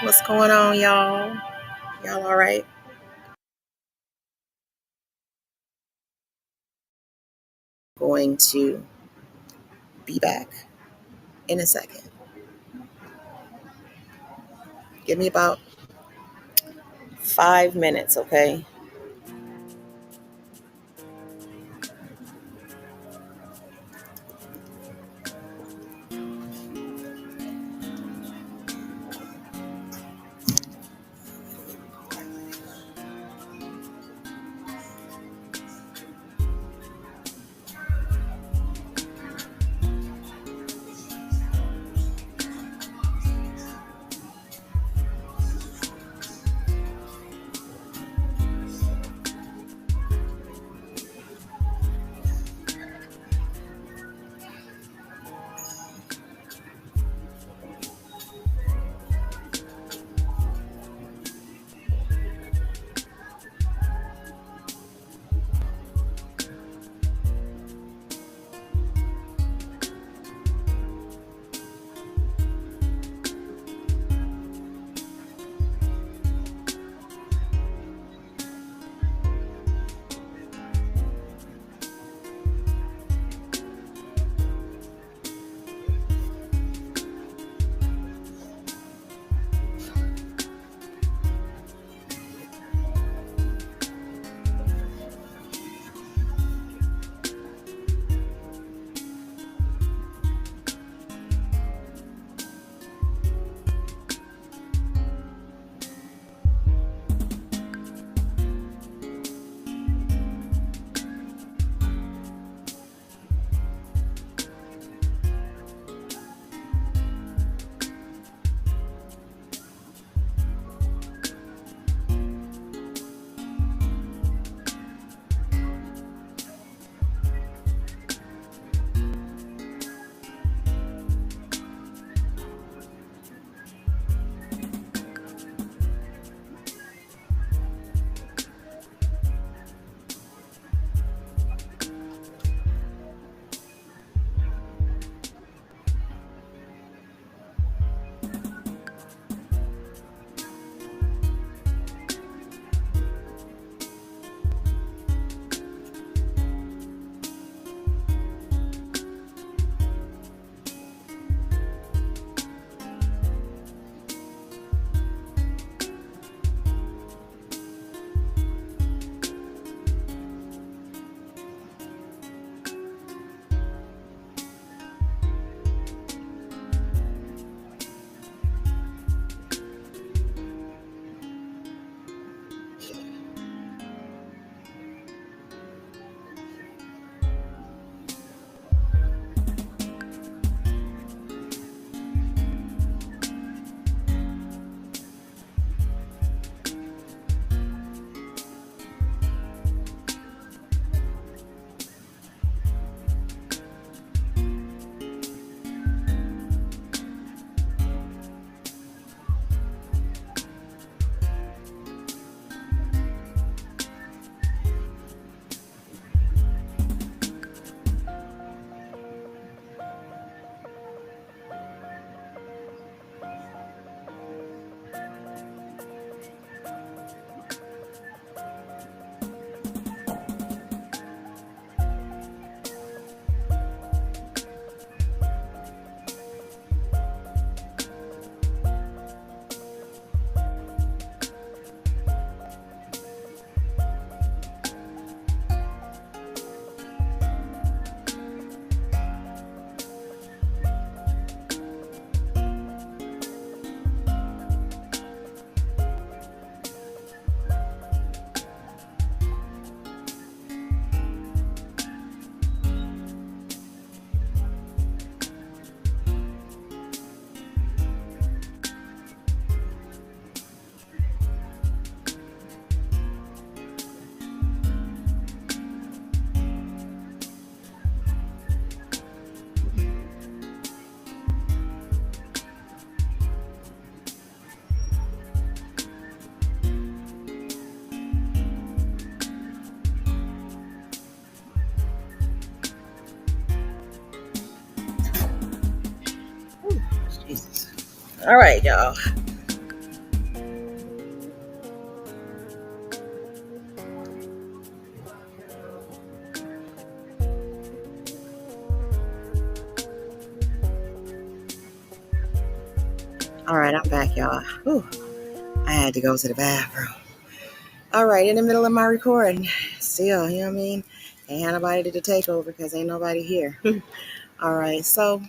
What's going on, y'all? Y'all all right? Going to be back in a second. Give me about 5 minutes, okay? Jesus. All right, y'all. All right, I'm back, y'all. Whew. I had to go to the bathroom. All right, in the middle of my recording. Still, you know what I mean? Ain't had nobody to take over because ain't nobody here. All right, so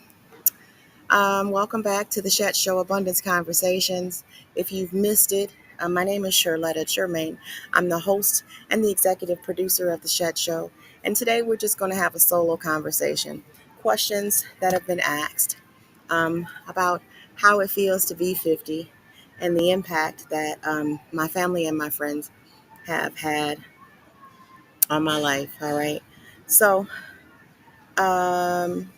welcome back to the SHET Show Abundance Conversations. If you've missed it, my name is Sherletta Germain. I'm the host and the executive producer of the SHET Show. And today we're just going to have a solo conversation. Questions that have been asked about how it feels to be 50 and the impact that my family and my friends have had on my life. All right. So um,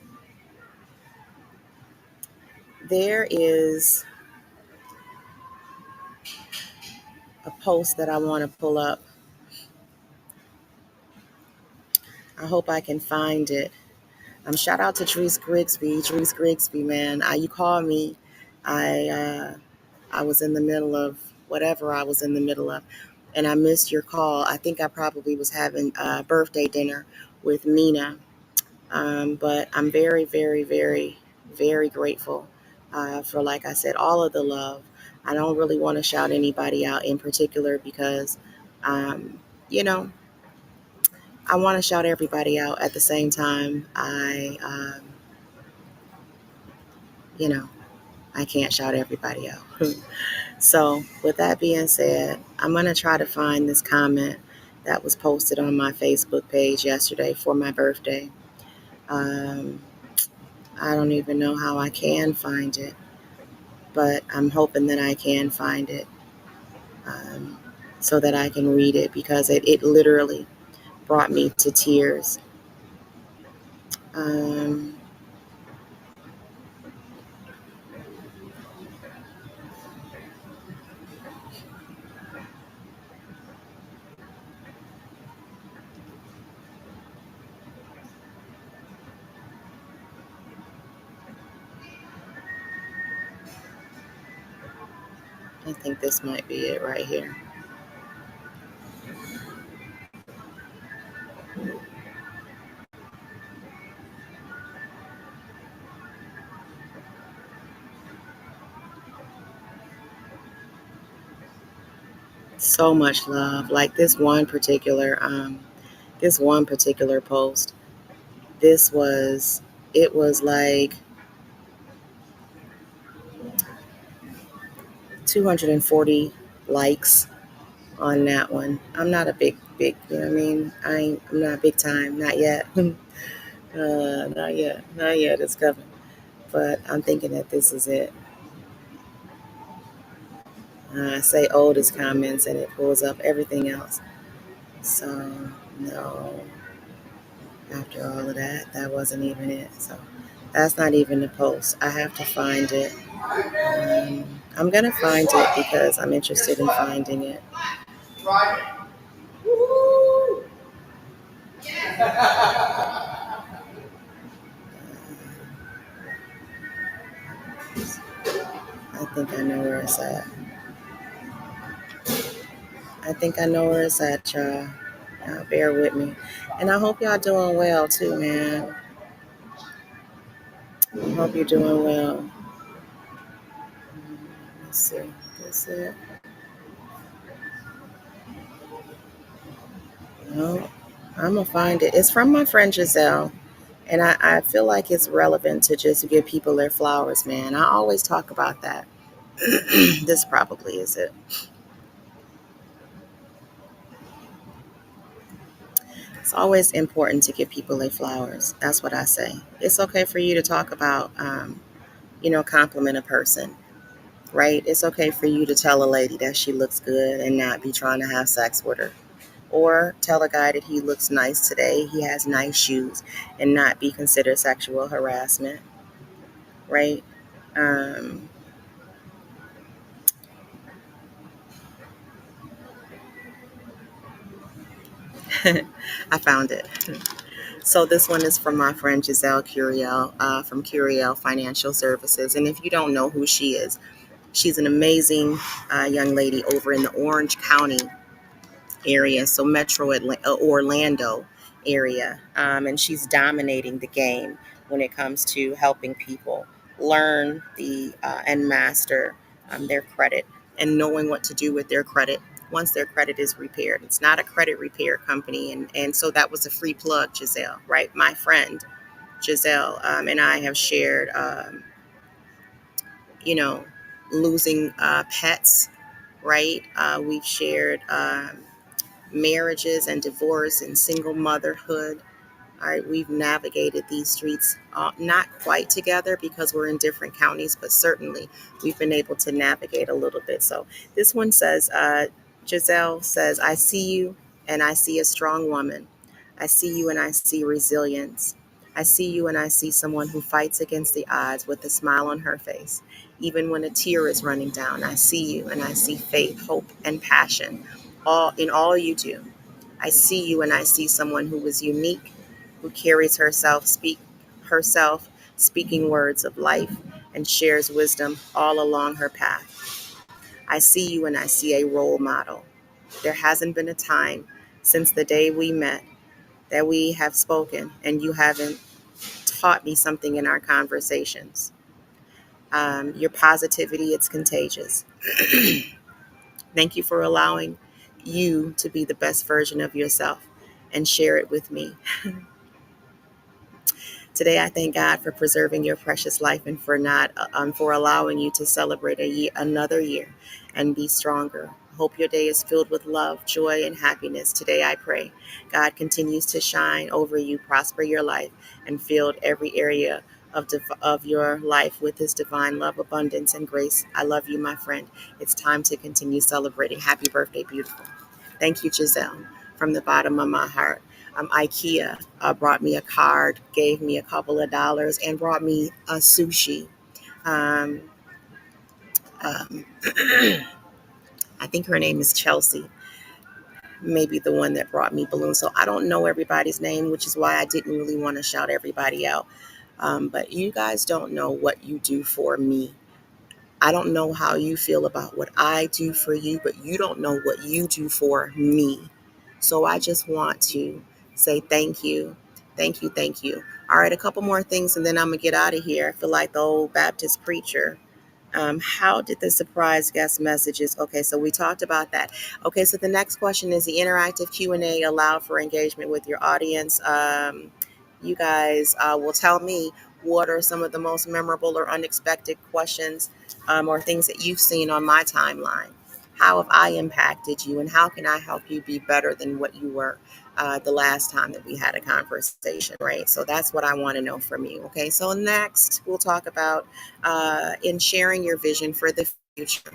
there is a post that I want to pull up. I hope I can find it. Shout out to Drees Grigsby. Drees Grigsby, man. You called me. I was in the middle of whatever I was in the middle of, and I missed your call. I think I probably was having a birthday dinner with Mina. But I'm very, very, very, very grateful for, like I said, all of the love. I don't really want to shout anybody out in particular because, um, you know, I want to shout everybody out at the same time. You know, I can't shout everybody out. So, with that being said, I'm going to try to find this comment that was posted on my Facebook page yesterday for my birthday. Um, I don't even know how I can find it, but I'm hoping that I can find it um, so that I can read it because it literally brought me to tears. Um, I think this might be it right here. So much love. Like this one particular post. This was, it was like 240 likes on that one. I'm not a big, you know what I mean? I'm not big time, not yet. Not yet, not yet. It's coming. But I'm thinking that this is it. I say oldest comments and it pulls up everything else. So, no, after all of that, that wasn't even it. So, that's not even the post. I have to find it. I'm going to find it because I'm interested in finding it. I think I know where it's at. I think I know where it's at, y'all. Y'all bear with me. And I hope y'all doing well too, man. I hope you're doing well. Let's see. That's it. No, I'm going to find it. It's from my friend Giselle. And I feel like it's relevant to just give people their flowers, man. I always talk about that. This probably is it. It's always important to give people their flowers. That's what I say. It's okay for you to talk about, compliment a person, right? It's okay for you to tell a lady that she looks good and not be trying to have sex with her. Or tell a guy that he looks nice today, he has nice shoes, and not be considered sexual harassment, right? Um, I found it. So this one is from my friend Giselle Curiel from Curiel Financial Services. And if you don't know who she is, she's an amazing young lady over in the Orange County area, so Orlando area. And she's dominating the game when it comes to helping people learn and master their credit and knowing what to do with their credit once their credit is repaired. It's not a credit repair company. And so that was a free plug, Giselle, right? My friend Giselle and I have shared, you know, losing pets, right? We've shared marriages and divorce and single motherhood. All right, we've navigated these streets not quite together because we're in different counties, but certainly we've been able to navigate a little bit. So this one says, Giselle says, I see you and I see a strong woman. I see you and I see resilience. I see you and I see someone who fights against the odds with a smile on her face. Even when a tear is running down, I see you and I see faith, hope, and passion all in all you do. I see you and I see someone who is unique, who carries herself speaking words of life and shares wisdom all along her path. I see you and I see a role model. There hasn't been a time since the day we met that we have spoken and you haven't taught me something in our conversations. Your positivity, it's contagious. Thank you for allowing you to be the best version of yourself and share it with me. Today, I thank God for preserving your precious life and for allowing you to celebrate another year and be stronger. Hope your day is filled with love, joy, and happiness. Today, I pray God continues to shine over you, prosper your life, and fill every area of your life with His divine love, abundance, and grace. I love you, my friend. It's time to continue celebrating. Happy birthday, beautiful. Thank you, Giselle, from the bottom of my heart. IKEA brought me a card, gave me a couple of dollars, and brought me a sushi. Um, um, I think her name is Chelsea, maybe the one that brought me balloons. So I don't know everybody's name, which is why I didn't really want to shout everybody out. But you guys don't know what you do for me. I don't know how you feel about what I do for you, but you don't know what you do for me. So I just want to say thank you. Thank you. Thank you. All right, a couple more things and then I'm going to get out of here. I feel like the old Baptist preacher. How did the surprise guest messages? Okay, so we talked about that. Okay, so the next question is the interactive Q&A allowed for engagement with your audience. You guys will tell me what are some of the most memorable or unexpected questions or things that you've seen on my timeline. How have I impacted you, and how can I help you be better than what you were the last time that we had a conversation, right? So that's what I want to know from you. Okay, so next we'll talk about in sharing your vision for the future.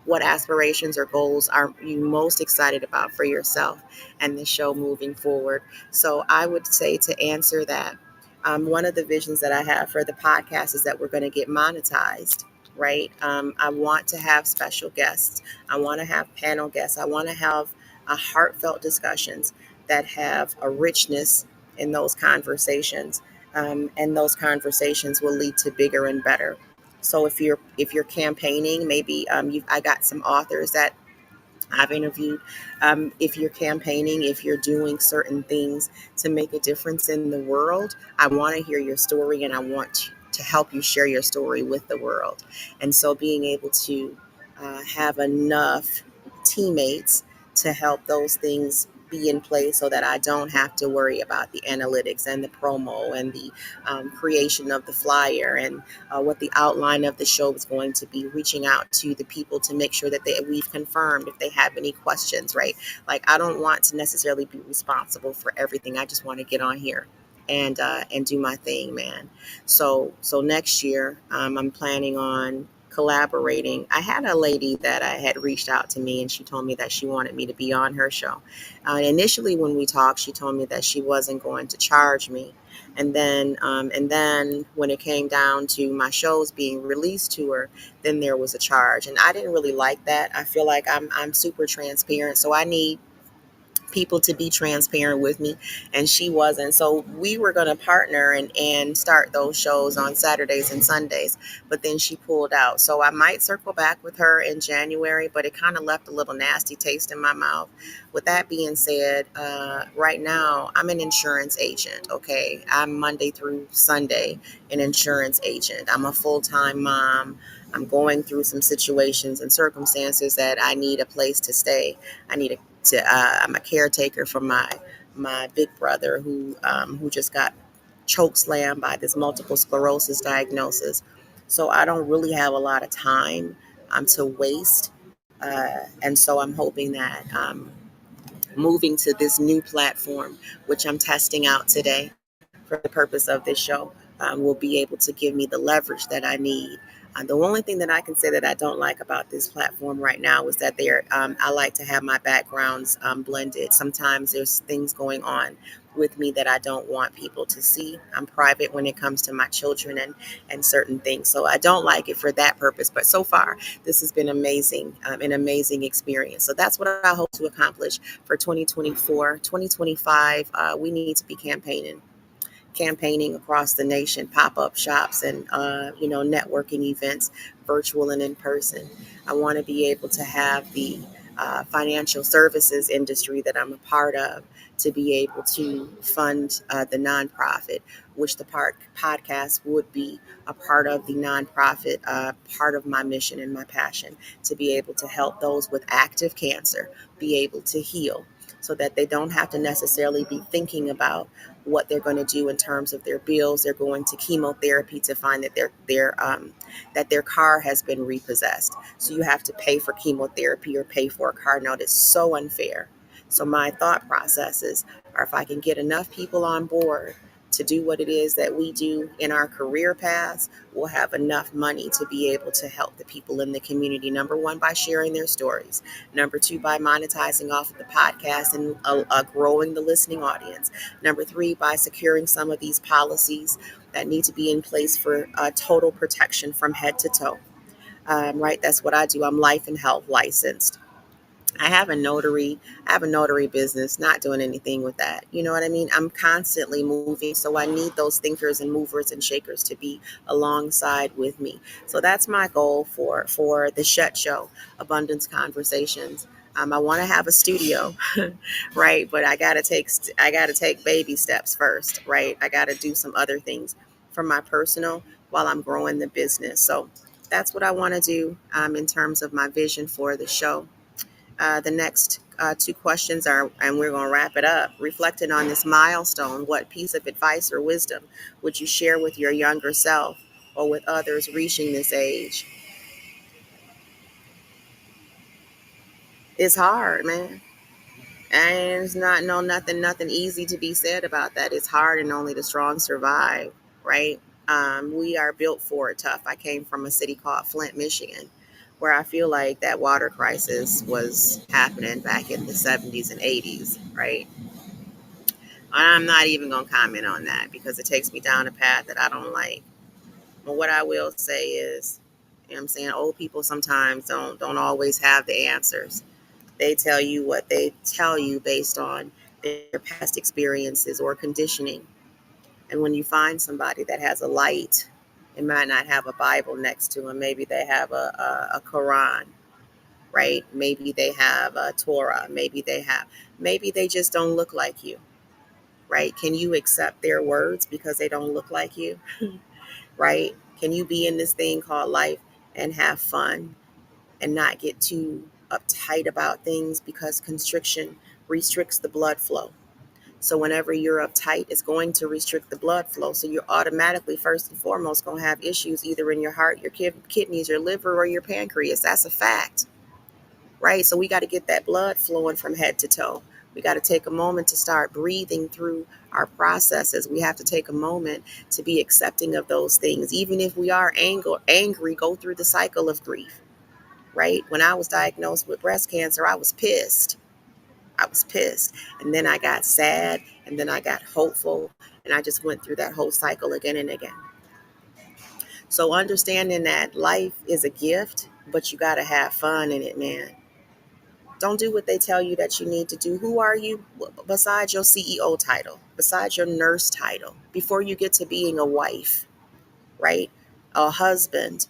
What aspirations or goals are you most excited about for yourself and the show moving forward? So I would say to answer that, one of the visions that I have for the podcast is that we're going to get monetized, right? I want to have special guests. I want to have panel guests. I want to have heartfelt discussions that have a richness in those conversations, and those conversations will lead to bigger and better. So if you're campaigning, maybe I got some authors that I've interviewed. If you're campaigning, if you're doing certain things to make a difference in the world, I want to hear your story and I want to help you share your story with the world. And so being able to have enough teammates to help those things be in place so that I don't have to worry about the analytics and the promo and the creation of the flyer and what the outline of the show is going to be, reaching out to the people to make sure that we've confirmed if they have any questions, right? Like, I don't want to necessarily be responsible for everything. I just want to get on here and do my thing, man. So next year, I'm planning on collaborating. I had a lady that I had reached out to me and she told me that she wanted me to be on her show. Initially, when we talked, she told me that she wasn't going to charge me. And then when it came down to my shows being released to her, then there was a charge. And I didn't really like that. I feel like I'm super transparent. So I need people to be transparent with me, and she wasn't. So we were going to partner and start those shows on Saturdays and Sundays, but then she pulled out. So I might circle back with her in January, but it kind of left a little nasty taste in my mouth. With that being said, right now I'm an insurance agent. Okay, I'm Monday through Sunday an insurance agent. I'm a full-time mom. I'm going through some situations and circumstances that I need a place to stay. I need I'm a caretaker for my big brother who just got choke slammed by this multiple sclerosis diagnosis. So I don't really have a lot of time to waste, and so I'm hoping that moving to this new platform, which I'm testing out today for the purpose of this show, will be able to give me the leverage that I need. The only thing that I can say that I don't like about this platform right now is that I like to have my backgrounds blended. Sometimes there's things going on with me that I don't want people to see. I'm private when it comes to my children and certain things. So I don't like it for that purpose. But so far, this has been amazing, an amazing experience. So that's what I hope to accomplish for 2024. 2025, we need to be campaigning across the nation, pop-up shops and networking events, virtual and in person. I want to be able to have the financial services industry that I'm a part of to be able to fund the nonprofit, which the podcast would be a part of the nonprofit, part of my mission and my passion to be able to help those with active cancer be able to heal, so that they don't have to necessarily be thinking about what they're going to do in terms of their bills. They're going to chemotherapy to find that their car has been repossessed. So you have to pay for chemotherapy or pay for a car note. It's so unfair. So my thought processes are, if I can get enough people on board to do what it is that we do in our career paths, we'll have enough money to be able to help the people in the community. Number one, by sharing their stories. Number two, by monetizing off of the podcast and growing the listening audience. Number three, by securing some of these policies that need to be in place for total protection from head to toe. Right, that's what I do. I'm life and health licensed. I have a notary. I have a notary business, not doing anything with that. You know what I mean? I'm constantly moving. So I need those thinkers and movers and shakers to be alongside with me. So that's my goal for the SHET Show, Abundance Conversations. I want to have a studio, right? But I gotta take baby steps first, right? I gotta do some other things for my personal while I'm growing the business. So that's what I want to do in terms of my vision for the show. The next two questions are, and we're going to wrap it up. Reflecting on this milestone, what piece of advice or wisdom would you share with your younger self or with others reaching this age? It's hard, man. And it's not nothing easy to be said about that. It's hard, and only the strong survive, right? We are built for it tough. I came from a city called Flint, Michigan, where I feel like that water crisis was happening back in the 70s and 80s, right? I'm not even going to comment on that because it takes me down a path that I don't like. But what I will say is, you know what I'm saying, old people sometimes don't always have the answers. They tell you what they tell you based on their past experiences or conditioning. And when you find somebody that has a light, it might not have a Bible next to them. Maybe they have a Quran, right? Maybe they have a Torah. Maybe they just don't look like you, right? Can you accept their words because they don't look like you, right? Can you be in this thing called life and have fun and not get too uptight about things, because constriction restricts the blood flow. So whenever you're uptight, it's going to restrict the blood flow. So you're automatically, first and foremost, going to have issues either in your heart, your kidneys, your liver, or your pancreas. That's a fact, right? So we got to get that blood flowing from head to toe. We got to take a moment to start breathing through our processes. We have to take a moment to be accepting of those things. Even if we are angry, go through the cycle of grief, right? When I was diagnosed with breast cancer, I was pissed. I was pissed. And then I got sad, and then I got hopeful, and I just went through that whole cycle again and again. So understanding that life is a gift, but you got to have fun in it, man. Don't do what they tell you that you need to do. Who are you besides your CEO title, besides your nurse title, before you get to being a wife, right? A husband,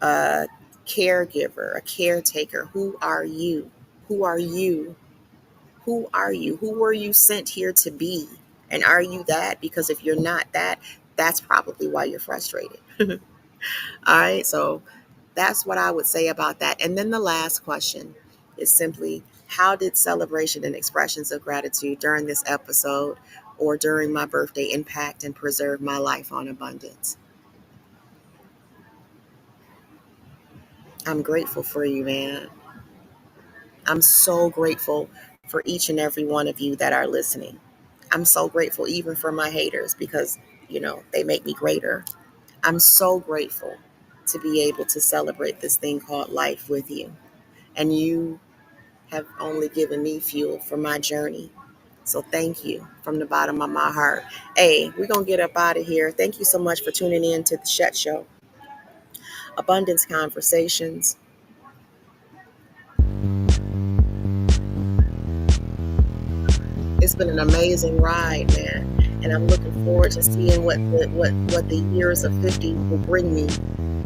a caregiver, a caretaker. Who are you? Who are you? Who are you? Who were you sent here to be? And are you that? Because if you're not that, that's probably why you're frustrated. All right. So that's what I would say about that. And then the last question is simply, how did celebration and expressions of gratitude during this episode or during my birthday impact and preserve my life on abundance? I'm grateful for you, man. I'm so grateful for each and every one of you that are listening. I'm so grateful even for my haters because, they make me greater. I'm so grateful to be able to celebrate this thing called life with you. And you have only given me fuel for my journey. So thank you from the bottom of my heart. Hey, we're going to get up out of here. Thank you so much for tuning in to the SHET Show. Abundance Conversations. It's been an amazing ride, man. And I'm looking forward to seeing what the years of 50 will bring me.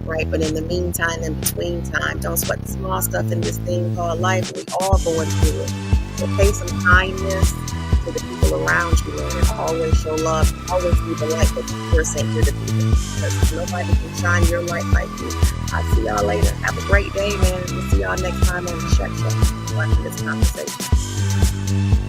Right. But in the meantime, in between time, don't sweat the small stuff in this thing called life. We all going through it. So pay some kindness to the people around you, man, and always show love. Always be the light that you were sent here to be. Because nobody can shine your light like you. I'll see y'all later. Have a great day, man. We'll see y'all next time on the SHET Show. Watching this conversation.